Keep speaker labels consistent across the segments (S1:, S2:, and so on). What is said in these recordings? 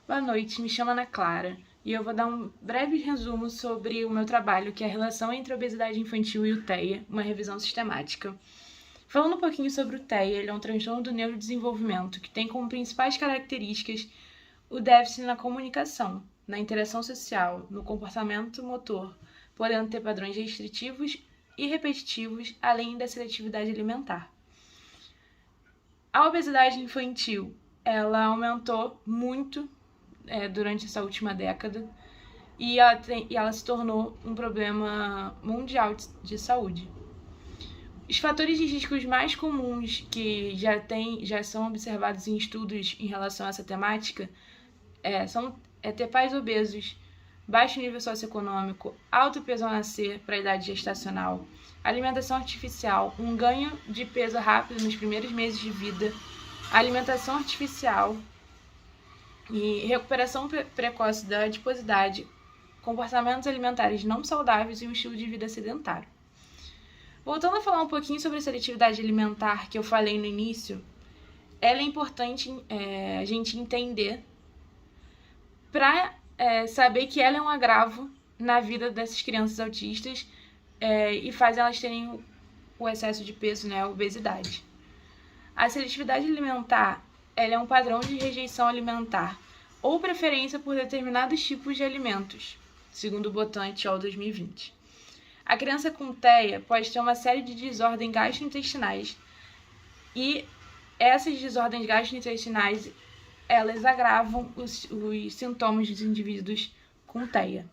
S1: Boa noite, me chamo Ana Clara e eu vou dar um breve resumo sobre o meu trabalho, que é a relação entre a obesidade infantil e o TEA, uma revisão sistemática. Falando um pouquinho sobre o TEA, ele é um transtorno do neurodesenvolvimento que tem como principais características o déficit na comunicação, na interação social, no comportamento motor, podendo ter padrões restritivos e repetitivos, além da seletividade alimentar. A obesidade infantil, ela aumentou muito durante essa última década e ela se tornou um problema mundial de saúde. Os fatores de riscos mais comuns que já são observados em estudos em relação a essa temática são ter pais obesos, baixo nível socioeconômico, alto peso ao nascer para a idade gestacional, alimentação artificial, um ganho de peso rápido nos primeiros meses de vida, alimentação artificial e recuperação precoce da adiposidade, comportamentos alimentares não saudáveis e um estilo de vida sedentário. Voltando a falar um pouquinho sobre a seletividade alimentar que eu falei no início, ela é importante a gente entender para saber que ela é um agravo na vida dessas crianças autistas e faz elas terem o excesso de peso, a obesidade. A seletividade alimentar ela é um padrão de rejeição alimentar ou preferência por determinados tipos de alimentos, segundo o Botan et al. 2020. A criança com TEA pode ter uma série de desordens gastrointestinais e essas desordens gastrointestinais elas agravam os sintomas dos indivíduos com TEA.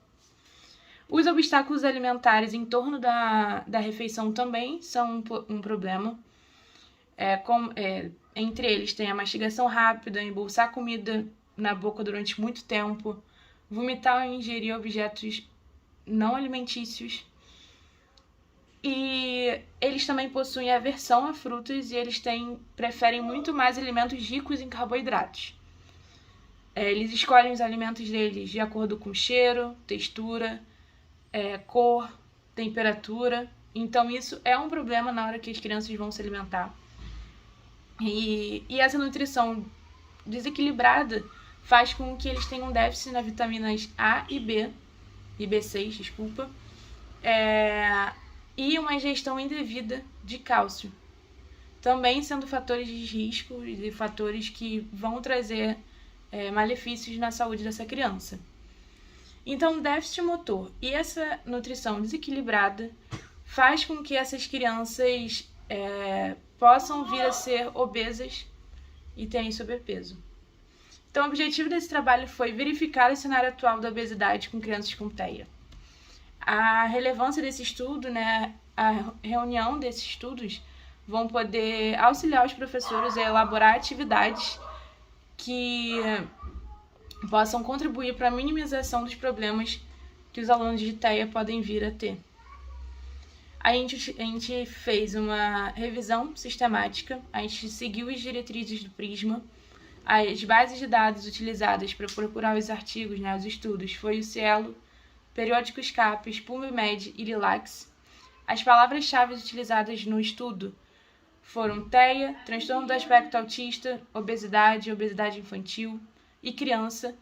S1: Os obstáculos alimentares em torno da refeição também são um problema. Entre eles tem a mastigação rápida, embolsar comida na boca durante muito tempo, vomitar ou ingerir objetos não alimentícios. E eles também possuem aversão a frutas e eles preferem muito mais alimentos ricos em carboidratos. Eles escolhem os alimentos deles de acordo com cheiro, textura, cor, temperatura. Então isso é um problema na hora que as crianças vão se alimentar. E essa nutrição desequilibrada faz com que eles tenham déficit nas vitaminas A e B, e B6, e uma ingestão indevida de cálcio, também sendo fatores de risco e fatores que vão trazer malefícios na saúde dessa criança. Então, o déficit motor e essa nutrição desequilibrada faz com que essas crianças possam vir a ser obesas e terem sobrepeso. Então, o objetivo desse trabalho foi verificar o cenário atual da obesidade com crianças com TEA. A relevância desse estudo, a reunião desses estudos, vão poder auxiliar os professores a elaborar atividades que possam contribuir para a minimização dos problemas que os alunos de TEA podem vir a ter. A gente fez uma revisão sistemática, a gente seguiu as diretrizes do Prisma, as bases de dados utilizadas para procurar os artigos, os estudos, foi o Cielo, Periódicos CAPES, PubMed e Lilacs. As palavras-chave utilizadas no estudo foram TEA, transtorno do aspecto autista, obesidade, obesidade infantil e criança,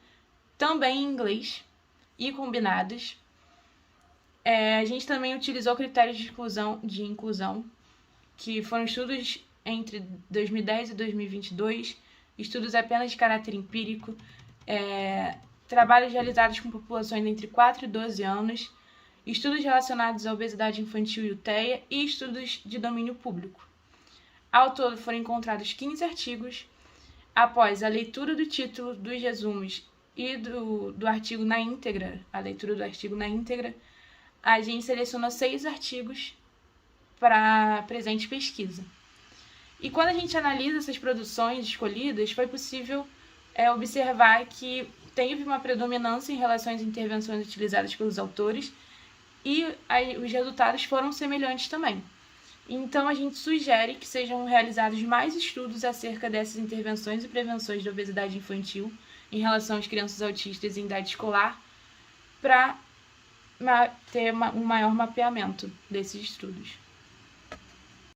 S1: também em inglês e combinadas. A gente também utilizou critérios de inclusão, que foram estudos entre 2010 e 2022, estudos apenas de caráter empírico, trabalhos realizados com populações entre 4 e 12 anos, estudos relacionados à obesidade infantil e o TEA e estudos de domínio público. Ao todo foram encontrados 15 artigos. Após a leitura do título, dos resumos e do artigo na íntegra, a gente selecionou 6 artigos para a presente pesquisa. E quando a gente analisa essas produções escolhidas, foi possível observar que teve uma predominância em relação às intervenções utilizadas pelos autores e os resultados foram semelhantes também. Então, a gente sugere que sejam realizados mais estudos acerca dessas intervenções e prevenções da obesidade infantil em relação às crianças autistas em idade escolar para ter um maior mapeamento desses estudos.